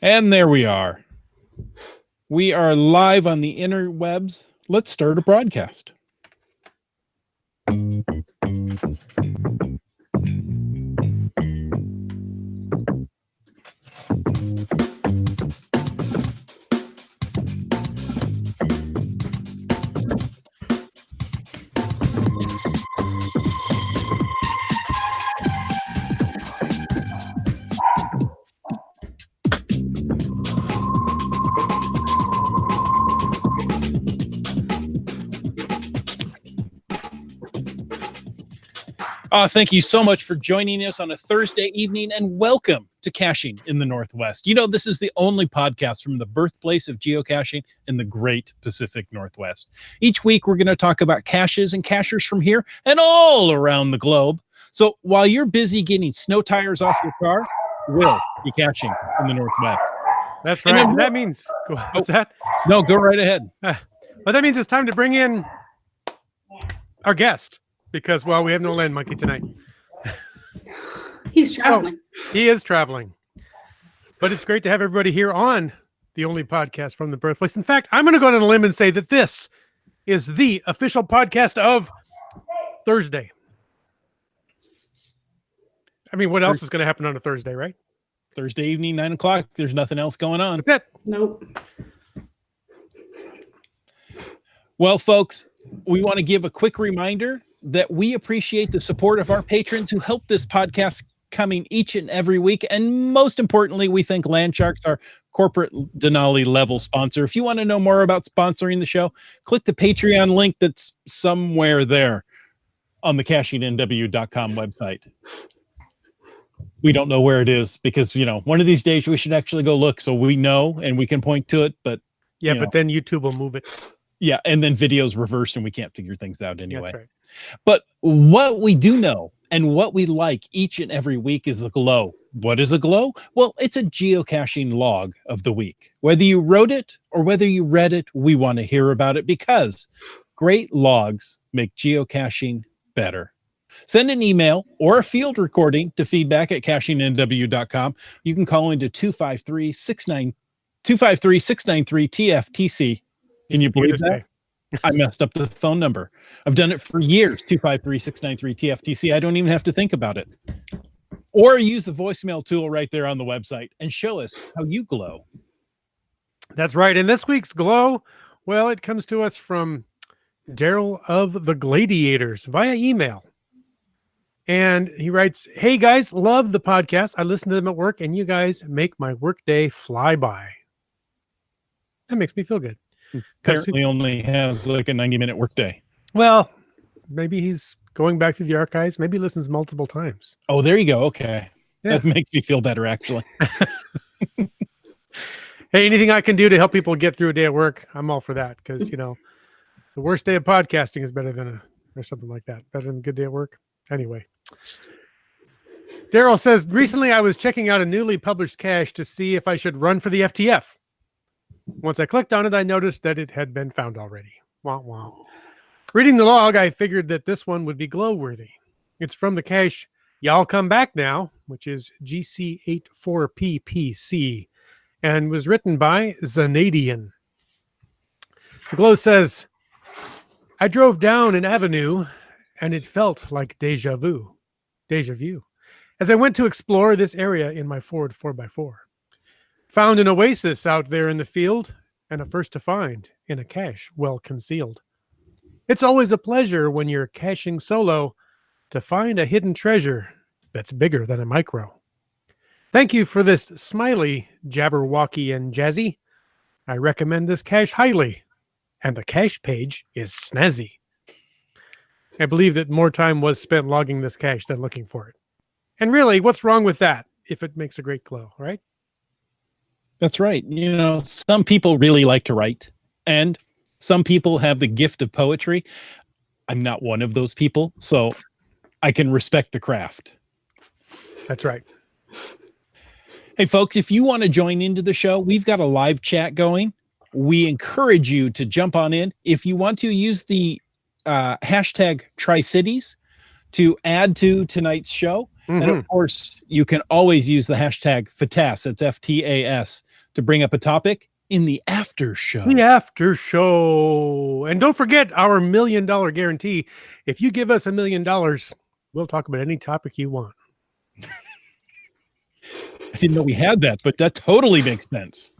And there we are. We are live on the interwebs. Let's start a broadcast. Thank you so much for joining us on a Thursday evening, and welcome to Caching in the Northwest. You know, this is the only podcast from the birthplace of geocaching in the great Pacific Northwest. Each week, we're going to talk about caches and cachers from here and all around the globe. So while you're busy getting snow tires off your car, we'll be caching in the Northwest. That's right. And that means, what's that? No, go right ahead. Well, that means it's time to bring in our guest. Because, well, we have no land monkey tonight. He's traveling. He is traveling. But it's great to have everybody here on the only podcast from the birthplace. In fact, I'm going to go on a limb and say that this is the official podcast of Thursday. I mean, what else is going to happen on a Thursday, right? Thursday evening, 9 o'clock. There's nothing else going on. That's it. Nope. Well, folks, we want to give a quick reminder that we appreciate the support of our patrons who help this podcast coming each and every week. And most importantly, we thank Landsharks, our corporate Denali level sponsor. If you want to know more about sponsoring the show, click the Patreon link that's somewhere there on the CachingNW.com website. We don't know where it is because, you know, one of these days we should actually go look so we know and we can point to it. But yeah, but then YouTube will move it. Yeah, and then videos reversed and we can't figure things out anyway. That's right. But what we do know and what we like each and every week is the glow. What is a glow? Well, it's a geocaching log of the week. Whether you wrote it or whether you read it, we want to hear about it because great logs make geocaching better. Send an email or a field recording to feedback@CachingNW.com. You can call into 253-693-TFTC. Can you believe that? I messed up the phone number. I've done it for years. 253-693-TFTC. I don't even have to think about it. Or use the voicemail tool right there on the website and show us how you glow. That's right. And this week's glow, well, it comes to us from Darryl of the Gladiators via email. And he writes, "Hey guys, love the podcast. I listen to them at work and you guys make my workday fly by." That makes me feel good. Apparently only has like a 90-minute workday. Well, maybe he's going back through the archives. Maybe he listens multiple times. Oh, there you go. Okay. Yeah. That makes me feel better, actually. Hey, anything I can do to help people get through a day at work, I'm all for that. Because, you know, the worst day of podcasting is better than or something like that. Better than a good day at work. Anyway. Darryl says, recently I was checking out a newly published cache to see if I should run for the FTF. Once I clicked on it, I noticed that it had been found already. Wah, wah. Reading the log, I figured that this one would be glow-worthy. It's from the cache Y'all Come Back Now, which is GC84PPC, and was written by Zanadian. The glow says, I drove down an avenue, and it felt like deja vu. As I went to explore this area in my Ford 4x4. Found an oasis out there in the field and a first to find in a cache well concealed. It's always a pleasure when you're caching solo to find a hidden treasure that's bigger than a micro. Thank you for this smiley, Jabberwocky and Jazzy. I recommend this cache highly, and the cache page is snazzy. I believe that more time was spent logging this cache than looking for it. And really, what's wrong with that if it makes a great glow, right? That's right. You know, some people really like to write, and some people have the gift of poetry. I'm not one of those people, so I can respect the craft. That's right. Hey, folks, if you want to join into the show, we've got a live chat going. We encourage you to jump on in. If you want to use the hashtag TriCities to add to tonight's show, And of course, you can always use the hashtag FTAS, it's FTAS, to bring up a topic in the after show. The after show. And don't forget our $1 million guarantee. If you give us $1 million, we'll talk about any topic you want. I didn't know we had that, but that totally makes sense.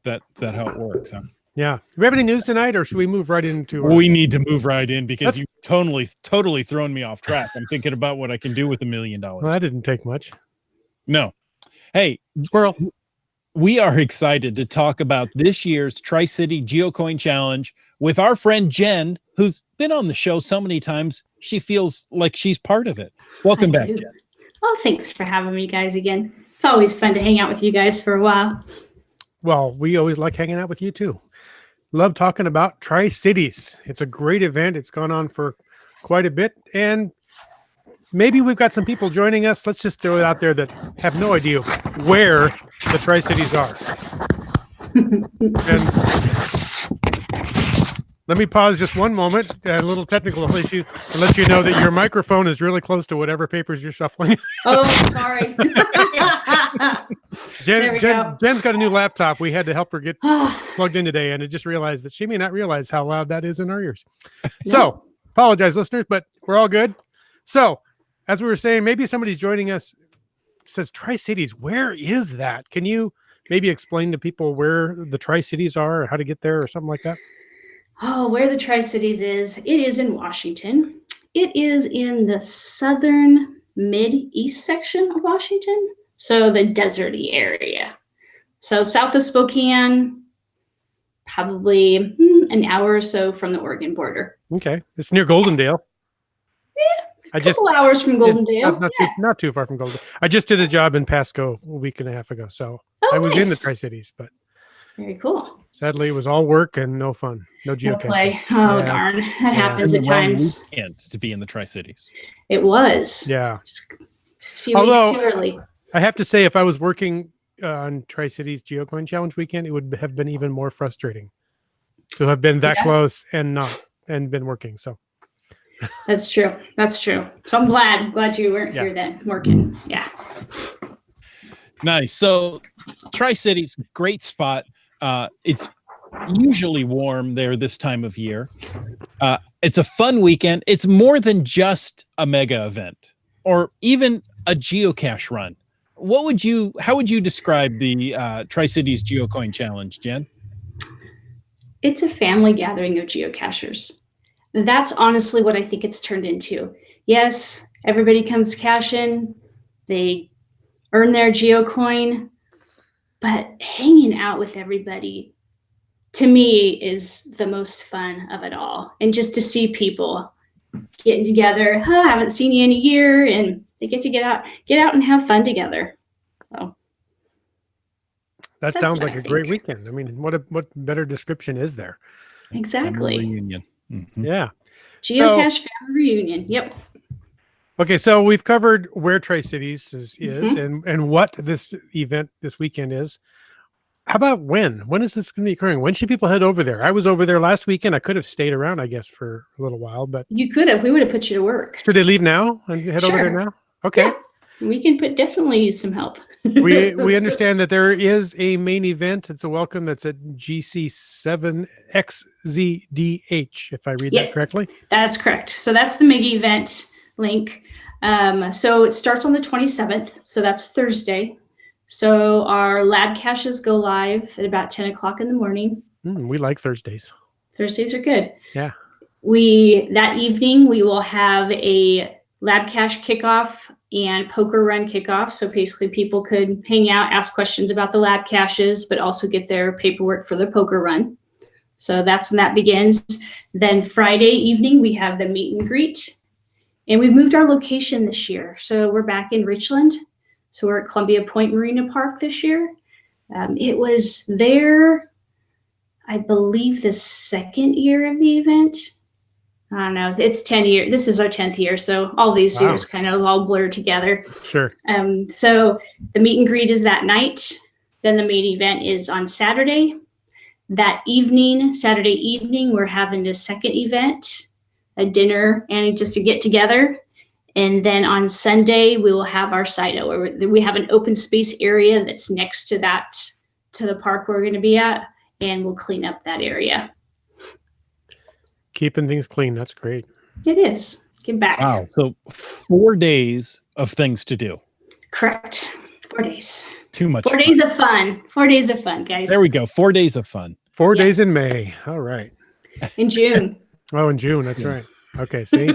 That how it works, huh? Yeah. Do we have any news tonight, or should we move right into? We need to move right in because you've totally thrown me off track. I'm thinking about what I can do with $1 million. Well, that didn't take much. No. Hey, squirrel. We are excited to talk about this year's Tri-City Geocoin Challenge with our friend Jen, who's been on the show so many times, she feels like she's part of it. Welcome back, Jen. Oh, thanks for having me, guys, again. It's always fun to hang out with you guys for a while. Well, we always like hanging out with you, too. Love talking about Tri-Cities. It's a great event. It's gone on for quite a bit, and maybe we've got some people joining us. Let's just throw it out there that have no idea where the Tri-Cities are. And let me pause just one moment, a little technical issue, and let you know that your microphone is really close to whatever papers you're shuffling. Oh, sorry. Jen's got a new laptop. We had to help her get plugged in today, and I just realized that she may not realize how loud that is in our ears. So, apologize, listeners, but we're all good. So, as we were saying, maybe somebody's joining us, says Tri-Cities. Where is that? Can you maybe explain to people where the Tri-Cities are or how to get there or something like that? Oh, where the Tri-Cities is. It is in Washington. It is in the southern mid-east section of Washington. So the deserty area. So south of Spokane, probably an hour or so from the Oregon border. Okay. It's near Goldendale. Yeah, a couple hours from Goldendale. Not too far from Goldendale. I just did a job in Pasco a week and a half ago. So I was in the Tri-Cities, but very cool. Sadly, it was all work and no fun. No geocaching. No play. Oh, darn. That happens at times. And to be in the Tri-Cities. It was. Yeah. Just a few weeks too early. I have to say, if I was working on Tri-Cities Geocoin Challenge weekend, it would have been even more frustrating to have been that close and been working. So that's true. That's true. So I'm glad you weren't here then working. Yeah. Nice. So Tri-Cities, great spot. It's usually warm there this time of year. It's a fun weekend. It's more than just a mega event or even a geocache run. How would you describe the Tri-Cities Geocoin Challenge, Jen? It's a family gathering of geocachers. That's honestly what I think it's turned into. Yes, everybody comes caching. They earn their geocoin, but hanging out with everybody, to me, is the most fun of it all. And just to see people getting together, I haven't seen you in a year, and they get to get out and have fun together. So that sounds like a great weekend. I mean, what better description is there? Exactly. Family reunion. Mm-hmm. Yeah. Geocache family reunion. Yep. Okay, so we've covered where Tri-Cities is and what this event this weekend is. How about when? When is this going to be occurring? When should people head over there? I was over there last weekend. I could have stayed around, I guess, for a little while, but you could have. We would have put you to work. Should they leave now and head over there now? Okay. Yeah. We can definitely use some help. we understand that there is a main event. It's a welcome that's at GC7XZDH, if I read that correctly. That's correct. So that's the MIG event link. So it starts on the 27th. So that's Thursday. So our lab caches go live at about 10 o'clock in the morning. We like Thursdays. Thursdays are good. Yeah. That evening, we will have a lab cache kickoff and poker run kickoff. So basically people could hang out, ask questions about the lab caches, but also get their paperwork for the poker run. So that's when that begins. Then Friday evening, we have the meet and greet. And we've moved our location this year. So we're back in Richland. So we're at Columbia Point Marina Park this year. It was there, I believe, the second year of the event. I don't know. It's 10 years. This is our 10th year. So all these years kind of all blur together. Sure. So the meet and greet is that night. Then the main event is on Saturday. That evening, Saturday evening, we're having a second event, a dinner, and just to get together. And then on Sunday, we will have our site where we have an open space area that's next to the park we're going to be at, and we'll clean up that area. Keeping things clean. That's great. It is. Get back. Wow. So 4 days of things to do. Correct. 4 days. Too much. 4 days of fun. 4 days of fun, guys. There we go. 4 days of fun. 4 days in May. All right. In June. Oh, in June. That's right. Okay. See,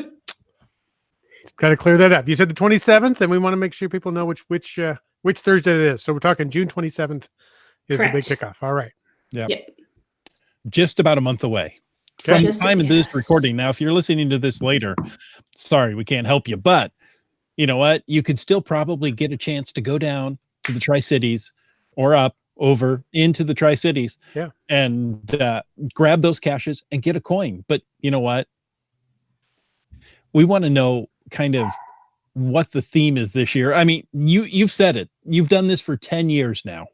got to clear that up. You said the 27th, and we want to make sure people know which Thursday it is. So we're talking June 27th is Correct. the big kickoff. All right. Yep. Yep. Just about a month away Okay. from the Just- time of this yes. recording. Now, if you're listening to this later, sorry, we can't help you. But you know what? You could still probably get a chance to go down to the Tri-Cities or up over into the Tri-Cities, Yeah. and grab those caches and get a coin. But you know what? We want to know kind of what the theme is this year. I mean, you've said it. You've done this for 10 years now.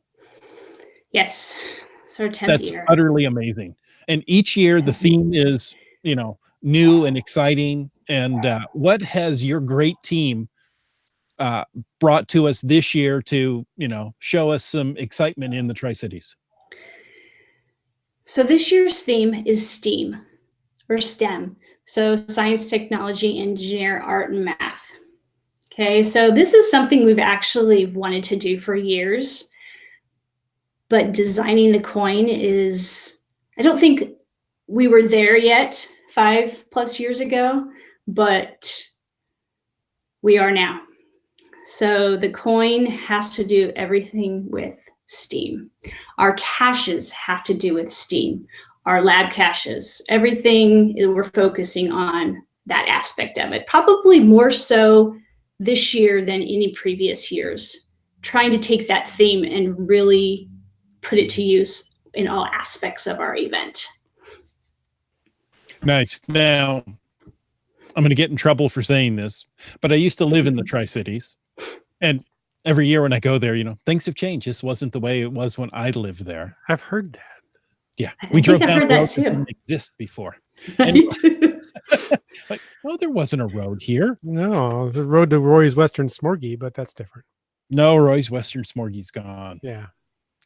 Yes. It's our 10th That's year. utterly amazing. And each year the theme is, new and exciting. And what has your great team brought to us this year to, show us some excitement in the Tri-Cities? So this year's theme is STEAM, or STEM. So science, technology, engineer, art, and math. Okay, so this is something we've actually wanted to do for years, but designing the coin is, I don't think we were there yet 5+ years ago, but we are now. So the coin has to do everything with STEAM. Our caches have to do with STEAM. Our lab caches, everything, we're focusing on that aspect of it. Probably more so this year than any previous years, trying to take that theme and really put it to use in all aspects of our event. Nice. Now, I'm going to get in trouble for saying this, but I used to live in the Tri-Cities, and every year when I go there, things have changed. This wasn't the way it was when I lived there. I've heard that. Yeah, I we think drove I've down heard the that road that too. didn't exist before. Right? Like, well, there wasn't a road here. No, the road to Roy's Western Smorgy, but that's different. No, Roy's Western Smorgy's gone. Yeah.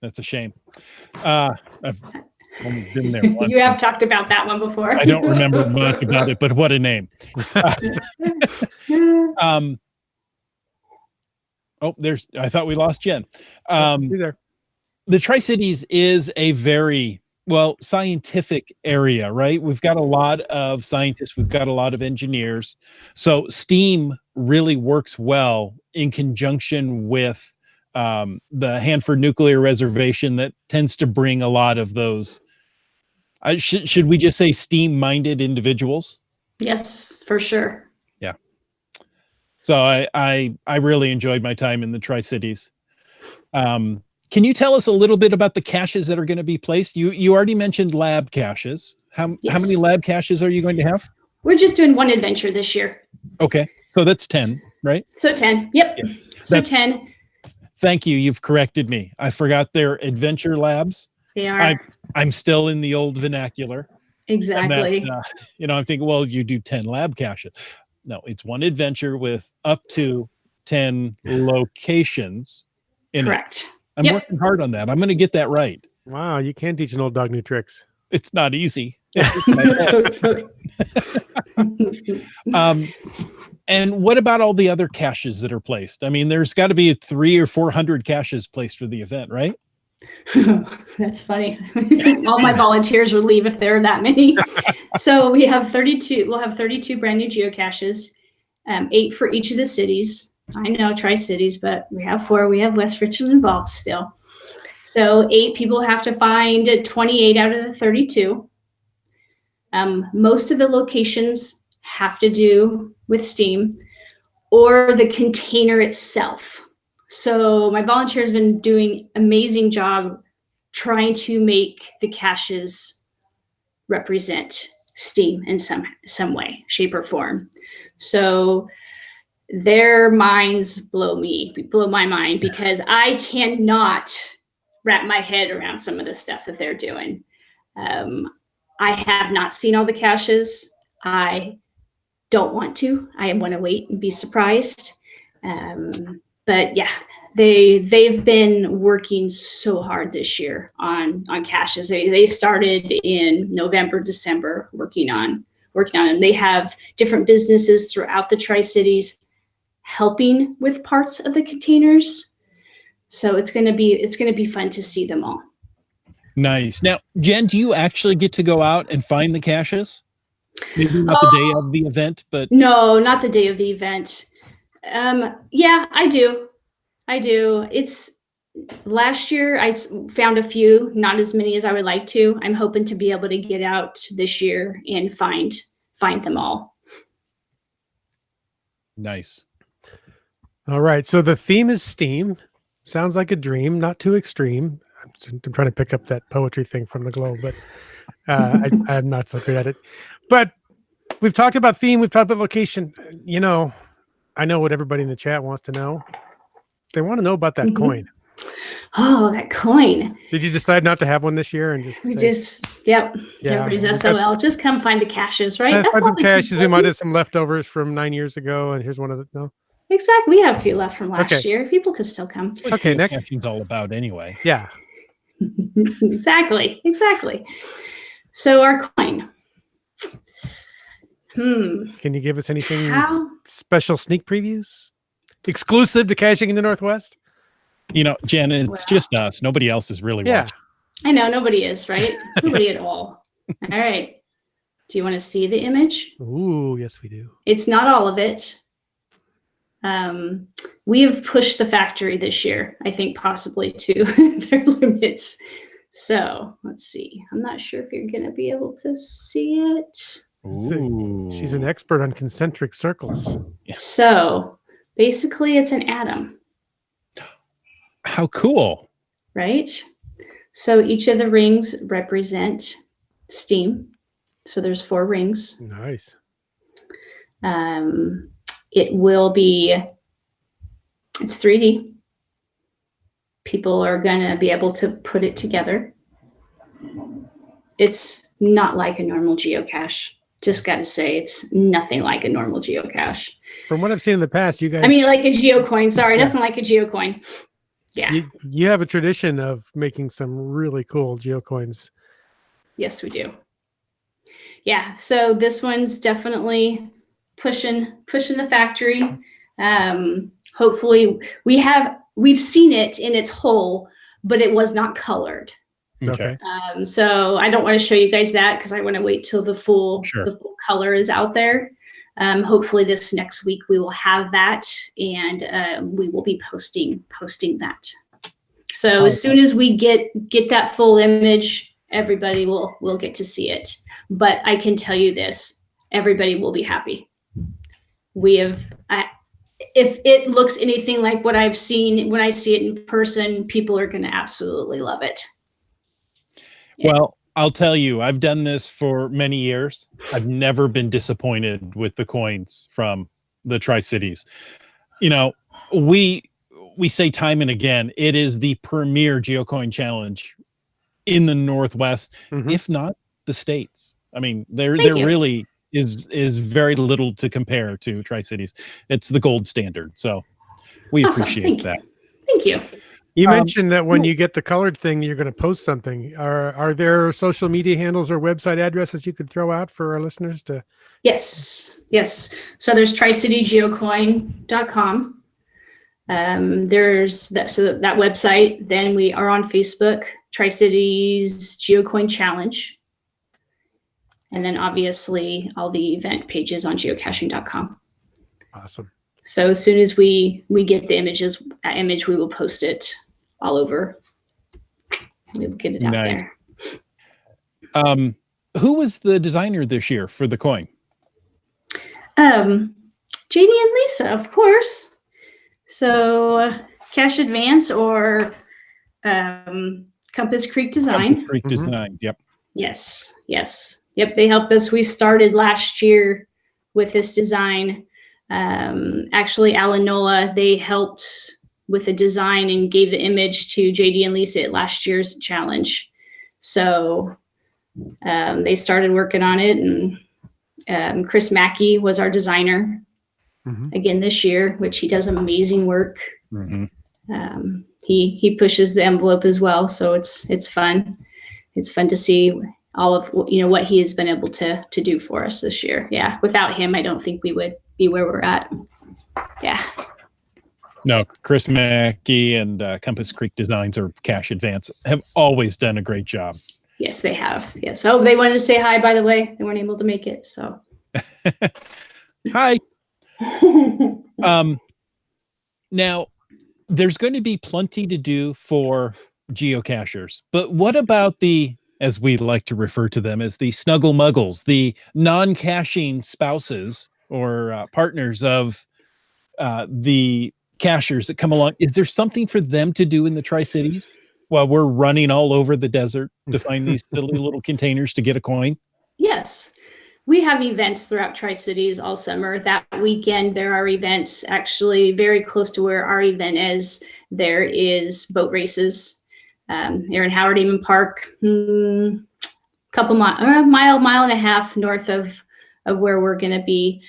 That's a shame. I've only been there once. You have talked about that one before. I don't remember much about it, but what a name. I thought we lost Jen. You there. The Tri-Cities is a very, scientific area, right? We've got a lot of scientists. We've got a lot of engineers. So STEAM really works well in conjunction with the Hanford Nuclear Reservation that tends to bring a lot of those. Should we just say STEAM-minded individuals? Yes, for sure. Yeah. So I really enjoyed my time in the Tri-Cities. Can you tell us a little bit about the caches that are going to be placed? You already mentioned lab caches. How many lab caches are you going to have? We're just doing one adventure this year. Okay. So that's 10, right? So 10. Yep. Yeah. So That's- 10. Thank you. You've corrected me. I forgot they're adventure labs. They are. I'm still in the old vernacular. Exactly. And that, I'm thinking, well, you do 10 lab caches. No, it's one adventure with up to 10 locations in it. Correct. I'm Yep. working hard on that. I'm going to get that right. Wow, you can teach an old dog new tricks. It's not easy. And what about all the other caches that are placed? I mean, there's got to be 300 or 400 caches placed for the event, right? That's funny. All my volunteers would leave if there are that many. So we have 32. We'll have 32 brand new geocaches, 8 for each of the cities. I know Tri-Cities, but we have 4. We have West Richland involved still. So 8 people have to find 28 out of the 32. Most of the locations have to do with STEAM or the container itself. So my volunteer has been doing an amazing job trying to make the caches represent STEAM in some way, shape, or form. So their minds blow my mind because I cannot wrap my head around some of the stuff that they're doing. I have not seen all the caches. I don't want to. I want to wait and be surprised. But yeah, they've been working so hard this year on caches. They started in November, December working on them. They have different businesses throughout the Tri-Cities helping with parts of the containers. So it's gonna be fun to see them all. Nice. Now, Jen, do you actually get to go out and find the caches? Maybe not the day of the event, but no, not the day of the event. Yeah, I do. It's last year I found a few, not as many as I would like to. I'm hoping to be able to get out this year and find them all. Nice. All right. So the theme is Steam. Sounds like a dream, not too extreme. I'm trying to pick up that poetry thing from the Globe, but I'm not so good at it. But we've talked about theme. We've talked about location. You know, I know what everybody in the chat wants to know. They want to know about that coin. Oh, that coin. Did you decide not to have one this year? And Yep. Yeah, Everybody's SOL. Just come find the caches, right? Find some caches. We might have some leftovers from 9 years ago, and here's one of the no. Exactly. We have a few left from last year. People could still come. Okay, next. Geocaching's all about anyway. Yeah. Exactly. So our coin. Can you give us anything special sneak previews? Exclusive to Caching in the Northwest? You know, Jen, it's just us. Nobody else is really watching. I know, nobody is, right? Nobody at all. All right. Do you want to see the image? Ooh, yes, we do. It's not all of it. We have pushed the factory this year, I think possibly to their limits. So let's see. I'm not sure if you're going to be able to see it. Ooh. She's an expert on concentric circles. So basically it's an atom. How cool. Right? So each of the rings represent steam. So there's 4 rings. Nice. It will be, it's 3D. People are going to be able to put it together. It's not like a normal geocache. Just got to say, it's nothing like a normal geocache. From what I've seen in the past, you guys... I mean, like a geocoin. Sorry, nothing like a geocoin. Yeah. You have a tradition of making some really cool geocoins. Yes, we do. Yeah, so this one's definitely pushing the factory. Hopefully we've seen it in its whole, but it was not colored. Okay. So I don't want to show you guys that because I want to wait till the full color is out there. Hopefully this next week we will have that, and we will be posting that. So as soon as we get that full image, everybody will get to see it. But I can tell you this, everybody will be happy. If it looks anything like what I've seen, when I see it in person, people are going to absolutely love it. Yeah. Well, I'll tell you, I've done this for many years. I've never been disappointed with the coins from the Tri-Cities. You know, we say time and again, it is the premier geocoin challenge in the Northwest, if not the States. I mean, there really is very little to compare to Tri-Cities. It's the gold standard. So we appreciate that. Thank you. You mentioned that when you get the colored thing, you're going to post something. Are there social media handles or website addresses you could throw out for our listeners to? Yes. So there's TriCityGeocoin.com. There's that website. Then we are on Facebook, Tri-Cities Geocoin Challenge. And then obviously all the event pages on geocaching.com. Awesome. So as soon as we get the that image, we will post it all over. We'll get it out there. Who was the designer this year for the coin? JD and Lisa, of course. So Cache Advance or Compass Creek Design. Compass Creek Design, yep. Yes. Yep, they helped us. We started last year with this design. Actually, Alan Nola, they helped with the design and gave the image to JD and Lisa at last year's challenge. So they started working on it, and Chris Mackey was our designer Mhm. again this year, which he does amazing work. Mhm. He pushes the envelope as well, so it's fun. It's fun to see all of what he has been able to do for us this year. Yeah, without him, I don't think we would be where we're at. Yeah. No, Chris Mackey and Compass Creek Designs or Cache Advance have always done a great job. Yes, they have. Yes. Oh, they wanted to say hi, by the way. They weren't able to make it, so. Hi. Now, there's going to be plenty to do for geocachers, but what about the, as we like to refer to them as the Snuggle Muggles, the non-caching spouses or partners of the cachers that come along? Is there something for them to do in the Tri-Cities while we're running all over the desert to find these silly little containers to get a coin? Yes. We have events throughout Tri-Cities all summer. That weekend, there are events actually very close to where our event is. There is boat races. They're in Howard Eamon Park, couple mile and a half north of where we're going to be.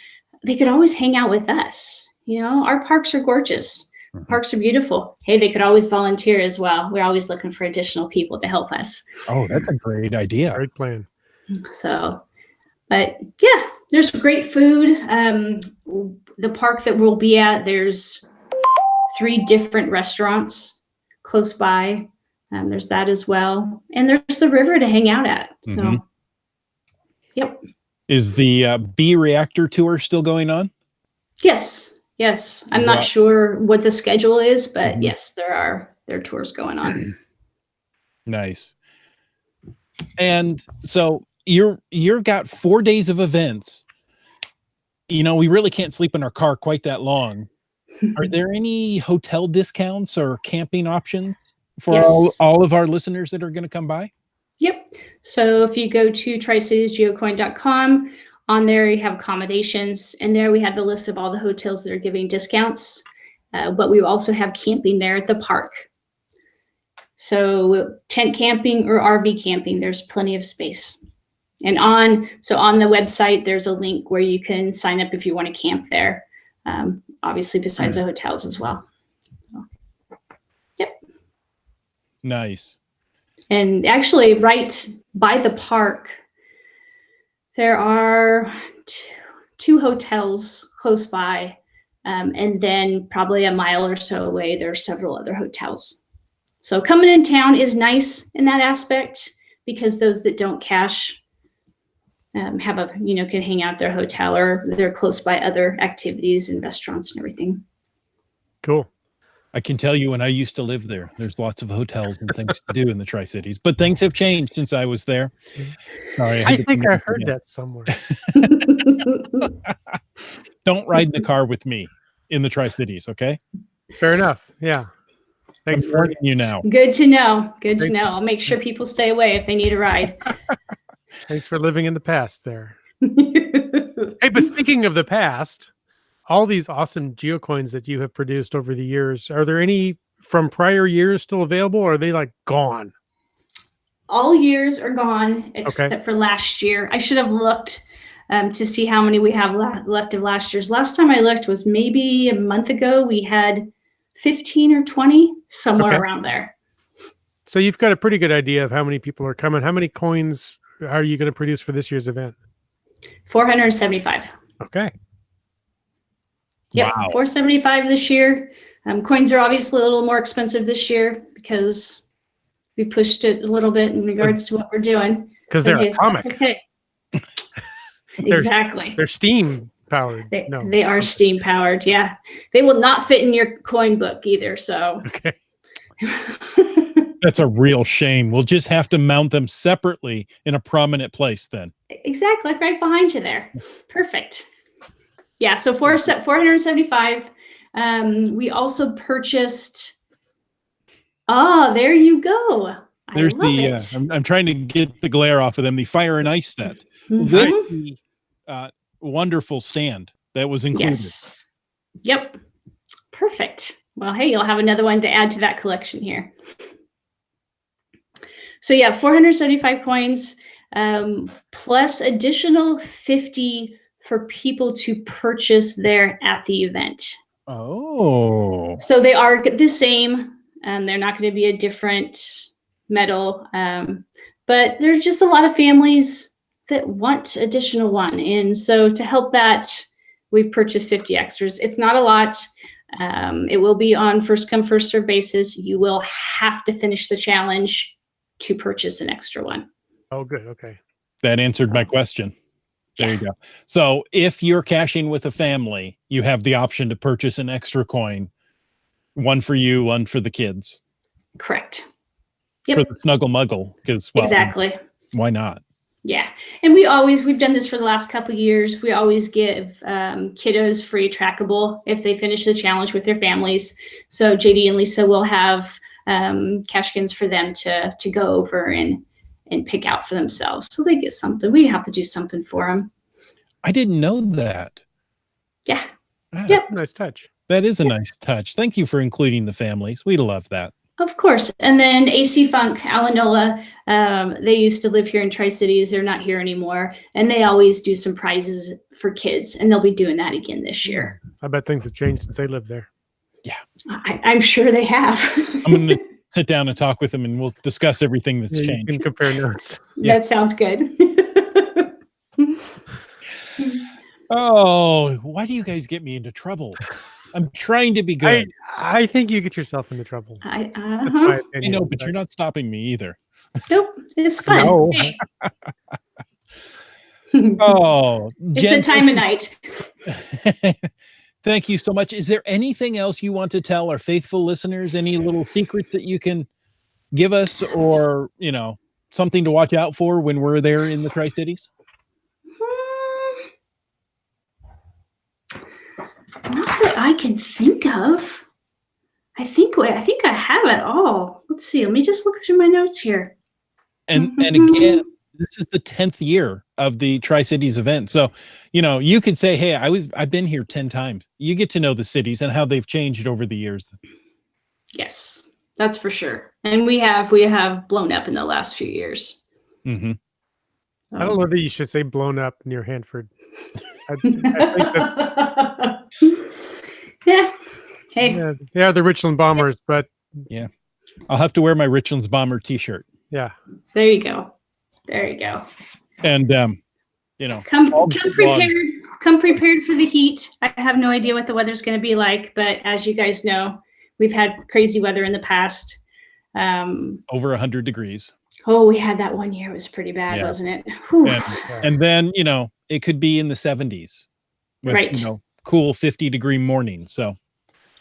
They could always hang out with us. Our parks are gorgeous. Parks are beautiful. Hey, they could always volunteer as well. We're always looking for additional people to help us. Oh, that's a great idea. Great plan. So, but yeah, there's great food. The park that we'll be at, there's 3 different restaurants close by. There's that as well. And there's the river to hang out at. Mhm. So, yep. Is the B reactor tour still going on? Yes. I'm not sure what the schedule is, but Mhm. yes, there are tours going on. Nice. And so you're got 4 days of events. We really can't sleep in our car quite that long. Are there any hotel discounts or camping options for Yes. all of our listeners that are going to come by? Yep. So if you go to TriCitiesGeocoin.com, on there you have accommodations, and there we have the list of all the hotels that are giving discounts. But we also have camping there at the park. So tent camping or RV camping, there's plenty of space. And on the website, there's a link where you can sign up if you want to camp there. Obviously, besides the hotels as well. So, yep. Nice. And actually, right by the park, there are 2 hotels close by. And then probably a mile or so away, there are several other hotels. So coming in town is nice in that aspect, because those that don't cache have can hang out at their hotel, or they're close by other activities and restaurants and everything. Cool. I can tell you, when I used to live there, there's lots of hotels and things to do in the Tri-Cities, but things have changed since I was there. Sorry, I think I heard that somewhere. Don't ride in the car with me in the Tri-Cities, okay? Fair enough. Yeah. Thanks I'm for warning you now. Good to know. Thanks. I'll make sure people stay away if they need a ride. Thanks for living in the past there. Hey, but speaking of the past, all these awesome geocoins that you have produced over the years, are there any from prior years still available, or are they like gone? All years are gone except for last year. I should have looked to see how many we have left of last year's. Last time I looked was maybe a month ago. We had 15 or 20, somewhere around there. So you've got a pretty good idea of how many people are coming. How many coins are you going to produce for this year's event? 475. Okay. Yep, Wow. 475 this year. Coins are obviously a little more expensive this year because we pushed it a little bit in regards to what we're doing. Because they're atomic. Okay. Exactly. They're steam powered. They are steam powered. Yeah. They will not fit in your coin book either. So. Okay. That's a real shame. We'll just have to mount them separately in a prominent place then. Exactly. Like right behind you there. Perfect. Yeah. So 475. We also purchased. Oh, there you go. There's I'm trying to get the glare off of them. The fire and ice set with the wonderful stand that was included. Yes. Yep. Perfect. Well, hey, you'll have another one to add to that collection here. So yeah, 475 coins. plus additional 50 for people to purchase there at the event. Oh. So they are the same. They're not going to be a different medal. But there's just a lot of families that want additional one. And so to help that, we've purchased 50 extras. It's not a lot. It will be on first come, first serve basis. You will have to finish the challenge to purchase an extra one. Oh, good. Okay. That answered my question. There you go. So if you're caching with a family, you have the option to purchase an extra coin, one for you, one for the kids. Correct. For Yep. the Snuggle Muggle, because Exactly. why not? Yeah. And we've done this for the last couple of years. We always give kiddos free trackable if they finish the challenge with their families. So JD and Lisa will have cashkins for them to go over and pick out for themselves. So they get something. We have to do something for them. I didn't know that. Yeah. Ah, Yep. Nice touch. That is a nice touch. Thank you for including the families. We love that. Of course. And then AC Funk, Alanola, they used to live here in Tri-Cities. They're not here anymore. And they always do some prizes for kids. And they'll be doing that again this year. I bet things have changed since they lived there. Yeah. I'm sure they have. I'm going to sit down and talk with them and we'll discuss everything that's Yeah, you changed. can compare notes. Yeah. That sounds good. Oh, why do you guys get me into trouble? I'm trying to be good. I think you get yourself into trouble. I That's my I opinion, know, but you're not stopping me either. Nope, it's fun. No. Hey. Oh, It's Jen, a time of night. thank you so much. Is there anything else you want to tell our faithful listeners? Any little secrets that you can give us, or something to watch out for when we're there in the Tri-Cities? Not that I can think of. I think I have it all. Let's see. Let me just look through my notes here. And again, this is the 10th year of the Tri-Cities event. So, you could say, hey, I've been here 10 times. You get to know the cities and how they've changed over the years. Yes, that's for sure. And we have blown up in the last few years. Mm-hmm. I don't know that you should say blown up near Hanford. I think that, yeah. Hey. yeah, the Richland Bombers, but yeah, I'll have to wear my Richland's Bomber t-shirt. yeah. There you go. There you go. And come prepared. Come prepared for the heat. I have no idea what the weather's going to be like, but as you guys know, we've had crazy weather in the past. Over 100 degrees. Oh, we had that one year. It was pretty bad, Yeah. wasn't it? Whew. And then, it could be in the 70s with, Right. Cool 50-degree mornings. So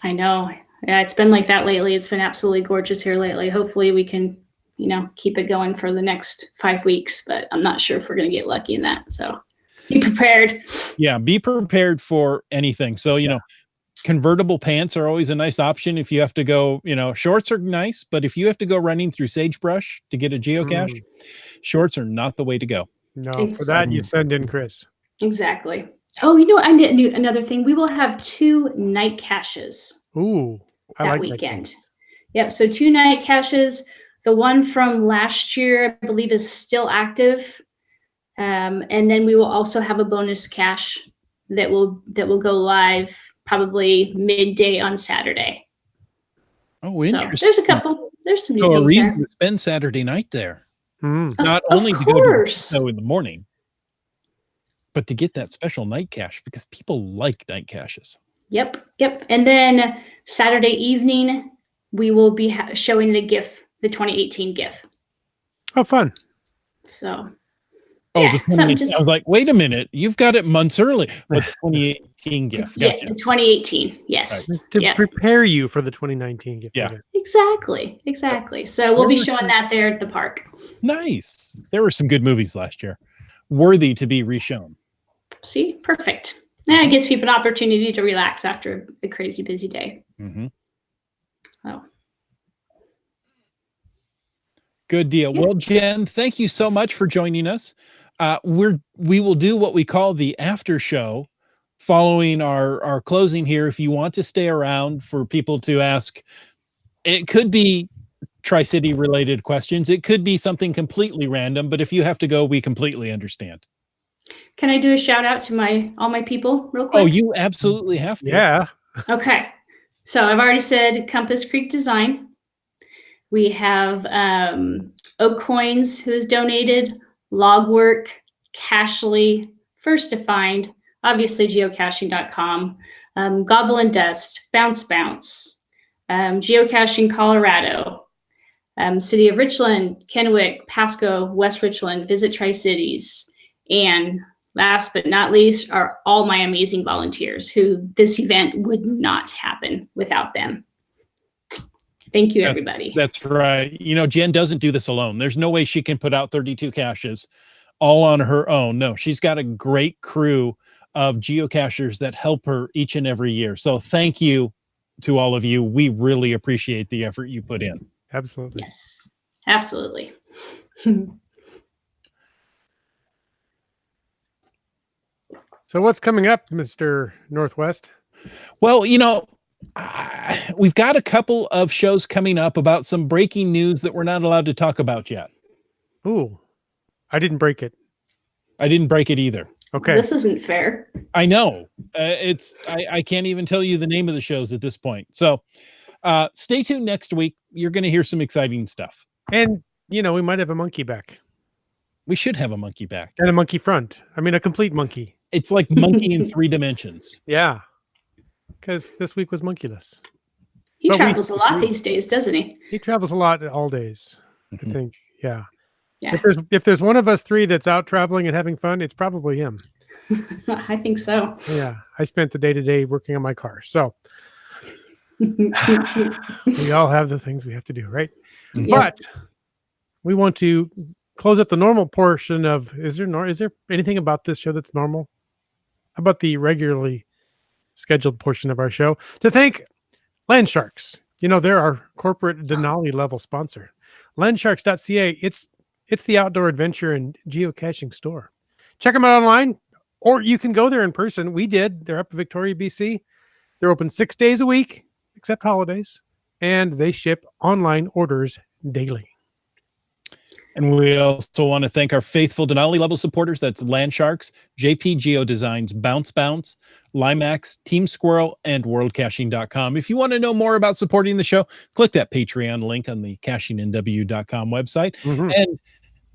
I know. Yeah, it's been like that lately. It's been absolutely gorgeous here lately. Hopefully we can, keep it going for the next 5 weeks, but I'm not sure if we're going to get lucky in that. So be prepared. yeah, be prepared for anything. So, convertible pants are always a nice option if you have to go, shorts are nice, but if you have to go running through sagebrush to get a geocache, shorts are not the way to go. No, for that you send in Chris. Exactly. Oh, I knew another thing. We will have 2 night caches Ooh, I that like weekend. that. Yep. So 2 night caches. The one from last year, I believe, is still active. And then we will also have a bonus cache that will go live probably midday on Saturday. Oh, So interesting. there's some new So a things reason there. to spend Saturday night there. Mm. Not Of only to go to course. the in the morning, but to get that special night cache because people like night caches. Yep. And then Saturday evening, we will be showing the GIF, the 2018 GIF. Oh, fun. So, Oh, yeah, the 2018. I was like, wait a minute, you've got it months early, but the 2018 gift. yeah, Gotcha. the 2018. Yes. To prepare you for the 2019 gift. Yeah. Exactly. So we'll be showing that there at the park. Nice. There were some good movies last year, worthy to be reshown. See, perfect. And it gives people an opportunity to relax after the crazy busy day. Mm-hmm. Oh. Good deal. Yeah. Well, Jen, thank you so much for joining us. We will do what we call the after show following our closing here. If you want to stay around for people to ask, it could be Tri-City related questions. It could be something completely random, but if you have to go, we completely understand. Can I do a shout out to all my people real quick? Oh, you absolutely have to. Yeah. Okay. So I've already said Compass Creek Design. We have Oak Coins, who has donated, Logwork, Cashly, First to Find, obviously geocaching.com, Gobble and Dust, Bounce, Geocaching Colorado, City of Richland, Kennewick, Pasco, West Richland, Visit Tri-Cities, and last but not least are all my amazing volunteers who this event would not happen without them. Thank you, everybody. That's right. You know, Jen doesn't do this alone. There's no way she can put out 32 caches all on her own. No, she's got a great crew of geocachers that help her each and every year. So thank you to all of you. We really appreciate the effort you put in. Absolutely. Yes, absolutely. So what's coming up, Mr. Northwest? Well, you know, we've got a couple of shows coming up about some breaking news that we're not allowed to talk about yet. Ooh, I didn't break it. I didn't break it either. Okay. This isn't fair. I know. I can't even tell you the name of the shows at this point. So stay tuned next week. You're going to hear some exciting stuff. And, you know, we might have a monkey back. We should have a monkey back. And a monkey front. I mean, a complete monkey. It's like monkey in 3 dimensions. Yeah. Because this week was monkeyless. He travels a lot these days, doesn't he? He travels a lot all days, I think. Yeah. Yeah. If there's one of us three that's out traveling and having fun, it's probably him. I think so. Yeah. I spent the day-to-day working on my car. So we all have the things we have to do, right? Yep. But we want to close up the normal portion of, is there anything about this show that's normal? How about the regularly scheduled portion of our show? To thank Land Sharks. You know, they're our corporate Denali level sponsor. Landsharks.ca. It's the outdoor adventure and geocaching store. Check them out online, or you can go there in person. We did. They're up in Victoria, BC. They're open 6 days a week, except holidays, and they ship online orders daily. And we also want to thank our faithful Denali level supporters. That's Land Sharks, JP Geo Designs, Bounce, Limax, Team Squirrel, and worldcaching.com. If you want to know more about supporting the show, click that Patreon link on the cachingnw.com website. Mm-hmm. And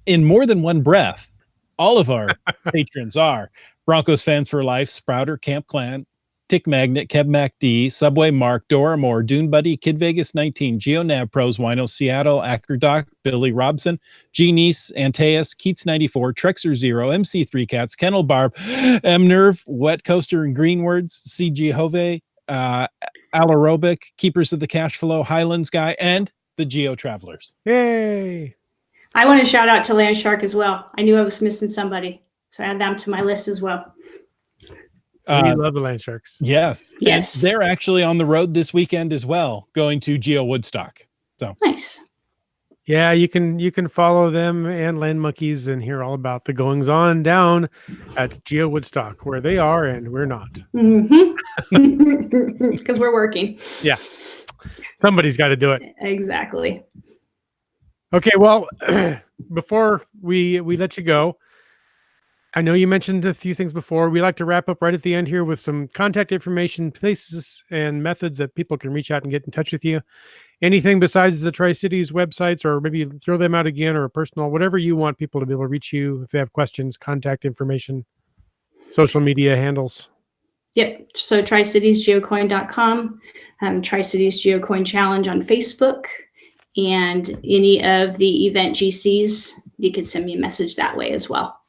in more than one breath, all of our patrons are Broncos Fans for Life, Sprouter, Camp Clan, Tick Magnet, Kev MacD, Subway Mark, Dora Moore, Dune Buddy, Kid Vegas 19, Geo Nav Pros, Wino Seattle, Acrodoc, Billy Robson, G Nice, Antaeus, Keats 94, Trexer 0, MC3 Cats, Kennel Barb, M Nerve, Wet Coaster and Greenwords, CG Hove, Alarobic, Keepers of the Cash Flow, Highlands Guy, and the Geo Travelers. Yay! I want to shout out to Land Shark as well. I knew I was missing somebody, so I add them to my list as well. We love the Land Sharks. Yes. Yes. And they're actually on the road this weekend as well, going to Geo Woodstock. So Nice. Yeah, you can follow them and Land Monkeys and hear all about the goings on down at Geo Woodstock, where they are and we're not. Mm-hmm. Because we're working. Yeah. Somebody's got to do it. Exactly. Okay, well, before we let you go, I know you mentioned a few things before. We like to wrap up right at the end here with some contact information, places, and methods that people can reach out and get in touch with you. Anything besides the Tri-Cities websites, or maybe throw them out again, or a personal, whatever you want people to be able to reach you if they have questions, contact information, social media handles. Yep. So TriCitiesGeocoin.com, Tri-Cities Geocoin Challenge on Facebook, and any of the event GCs, you can send me a message that way as well.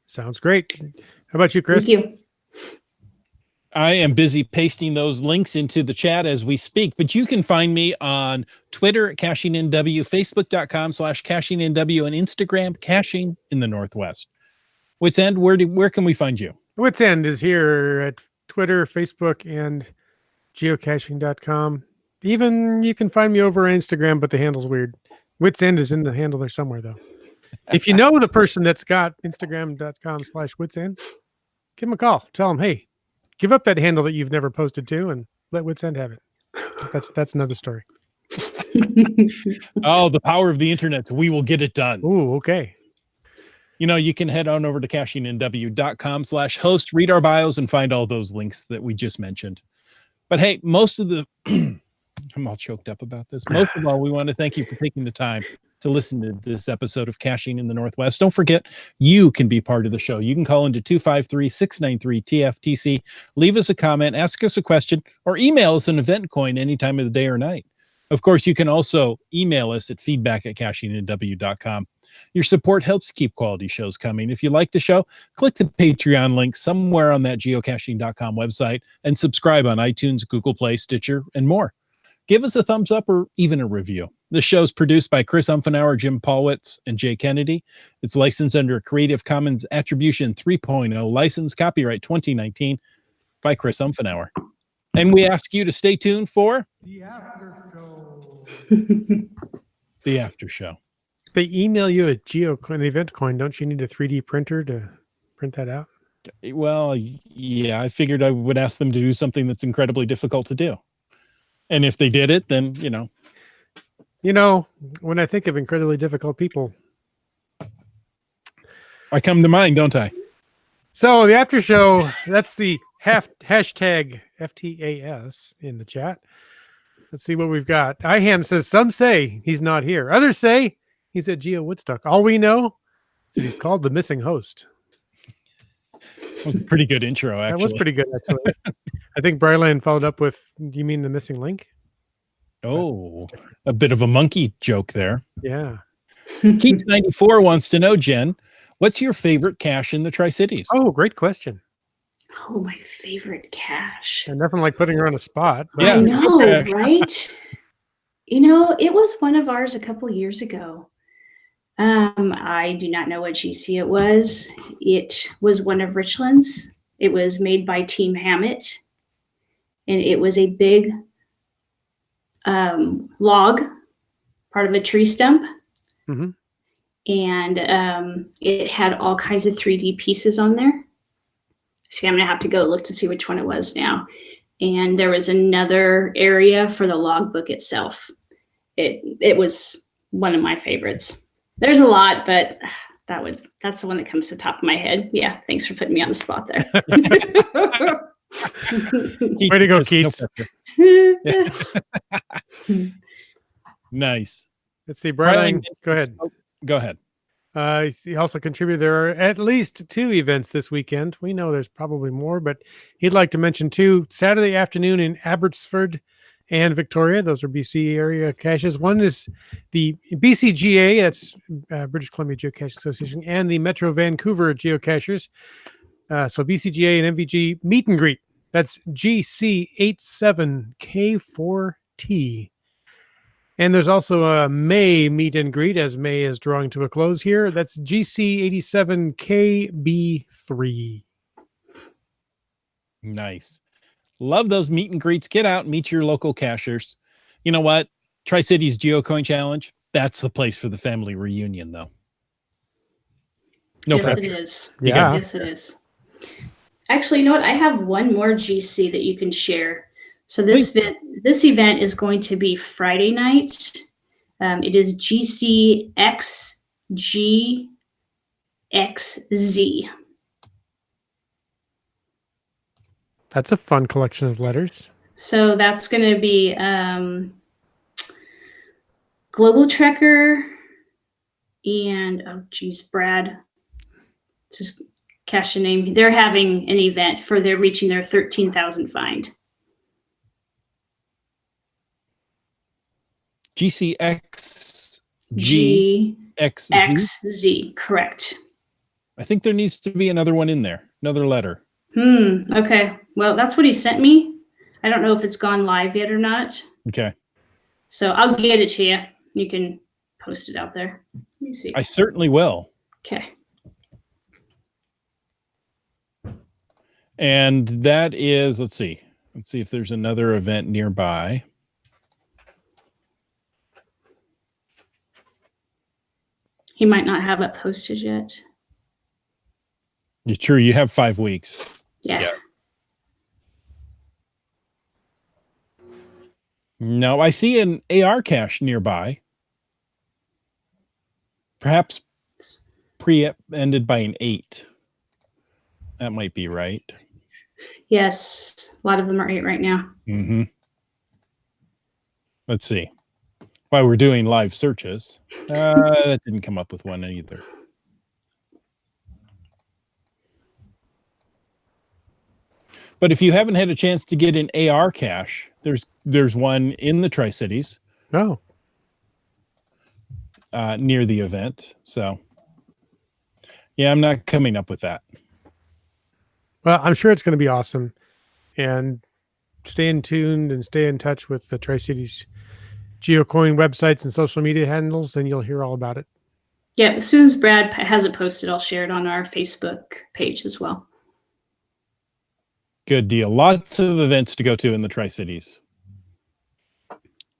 Sounds great. How about you, Chris? Thank you. I am busy pasting those links into the chat as we speak, but you can find me on Twitter at CachingNW, Facebook.com/CachingNW, and Instagram, Caching in the Northwest. Wits End, where can we find you? Wits End is here at Twitter, Facebook, and geocaching.com. Even you can find me over on Instagram, but the handle's weird. Wits End is in the handle there somewhere, though. If you know the person that's got Instagram.com/WitsEnd, give them a call. Tell them, hey, give up that handle that you've never posted to and let Wits End have it. That's another story. Oh, the power of the internet. We will get it done. Ooh, okay. You can head on over to cachingandw.com/host, read our bios, and find all those links that we just mentioned. But hey, most of the I'm all choked up about this. Most of all, we want to thank you for taking the time to listen to this episode of Caching in the Northwest. Don't forget, you can be part of the show. You can call into 253-693-TFTC, leave us a comment, ask us a question, or email us an event coin any time of the day or night. Of course, you can also email us at feedback@cachingandw.com. Your support helps keep quality shows coming. If you like the show, click the Patreon link somewhere on that geocaching.com website and subscribe on iTunes, Google Play, Stitcher, and more. Give us a thumbs up or even a review. The show's produced by Chris Umfenauer, Jim Paulwitz, and Jay Kennedy. It's licensed under a Creative Commons Attribution 3.0 license, copyright 2019 by Chris Umfenauer. And we ask you to stay tuned for The after show. the after show. They email you a Geocoin event coin. Don't you need a 3D printer to print that out? Well, yeah, I figured I would ask them to do something that's incredibly difficult to do. And if they did it, then, When I think of incredibly difficult people. I come to mind, don't I? So the after show, that's the hashtag FTAS in the chat. Let's see what we've got. Iham says, some say he's not here. Others say he's at Geo Woodstock. All we know is that he's called the missing host. That was a pretty good intro, actually. That was pretty good, actually. I think Bryland followed up with, do you mean the missing link? Oh, a bit of a monkey joke there. Yeah. Keats94 wants to know, Jen, what's your favorite cache in the Tri-Cities? Oh, great question. Oh, my favorite cache. And nothing like putting her on a spot. But Yeah. I know, right? It was one of ours a couple years ago. I do not know what GC it was. It was one of Richland's. It was made by Team Hammett. And it was a big log, part of a tree stump. Mm-hmm. And it had all kinds of 3D pieces on there. See, I'm going to have to go look to see which one it was now. And there was another area for the logbook itself. It was one of my favorites. There's a lot, but that's the one that comes to the top of my head. Yeah, thanks for putting me on the spot there. Way to go, Keats. Nice. Let's see, Brian, go ahead. Oh, go ahead. He also contributed there are at least 2 events this weekend. We know there's probably more, but he'd like to mention 2. Saturday afternoon in Abbotsford and Victoria. Those are BC area caches. One is the BCGA, that's British Columbia Geocaching Association, and the Metro Vancouver Geocachers. So BCGA and MVG meet and greet. That's GC87K4T. And there's also a May meet and greet, as May is drawing to a close here. That's GC87KB3. Nice. Love those meet and greets. Get out and meet your local cachers. You know what? Tri-Cities Geocoin Challenge. That's the place for the family reunion, though. No Yes, pressure. it is. Yeah. Yes, it is. Actually, you know what? I have one more GC that you can share. So this event is going to be Friday night. It is GCXGXZ. That's a fun collection of letters. So that's going to be Global Trekker and, oh geez, Brad. Just cache a name. They're having an event for their reaching their 13,000 find. GCXGXZ. Correct. I think there needs to be another one in there, another letter. Okay. Well, that's what he sent me. I don't know if it's gone live yet or not. Okay. So I'll get it to you. You can post it out there. Let me see. I certainly will. Okay. And that is, let's see if there's another event nearby. He might not have it posted yet. You're true. You have 5 weeks. Yeah. No, I see an AR cache nearby. Perhaps pre-ended by an 8. That might be right. Yes, a lot of them are 8 right now. Mm-hmm. Let's see. While we're doing live searches, that didn't come up with one either. But if you haven't had a chance to get an AR cache, there's one in the Tri-Cities. Oh, near the event. So, yeah, I'm not coming up with that. well, I'm sure it's going to be awesome. And stay in tuned and stay in touch with the TriCities Geocoin websites and social media handles, and you'll hear all about it. Yeah, as soon as Brad has it posted, I'll share it on our Facebook page as well. Good deal. Lots of events to go to in the Tri-Cities.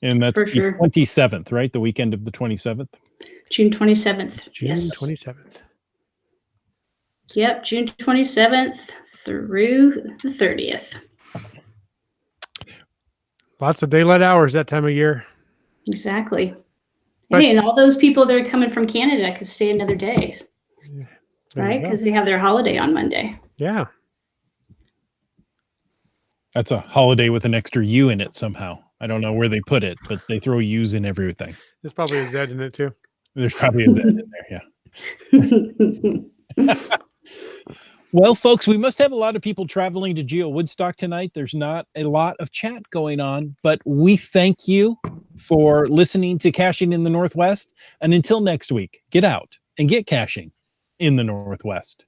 And that's For the sure. 27th, right? The weekend of the 27th? June 27th. June Yes. 27th. Yep, June 27th through the 30th. Lots of daylight hours that time of year. Exactly. But- Hey, and all those people that are coming from Canada could stay another day, There right? you go. Because they have their holiday on Monday. Yeah. That's a holiday with an extra U in it somehow. I don't know where they put it, but they throw U's in everything. There's probably a Z in it too. There's probably a Z in there, yeah. Well, folks, we must have a lot of people traveling to Geo Woodstock tonight. There's not a lot of chat going on, but we thank you for listening to Caching in the Northwest. And until next week, get out and get caching in the Northwest.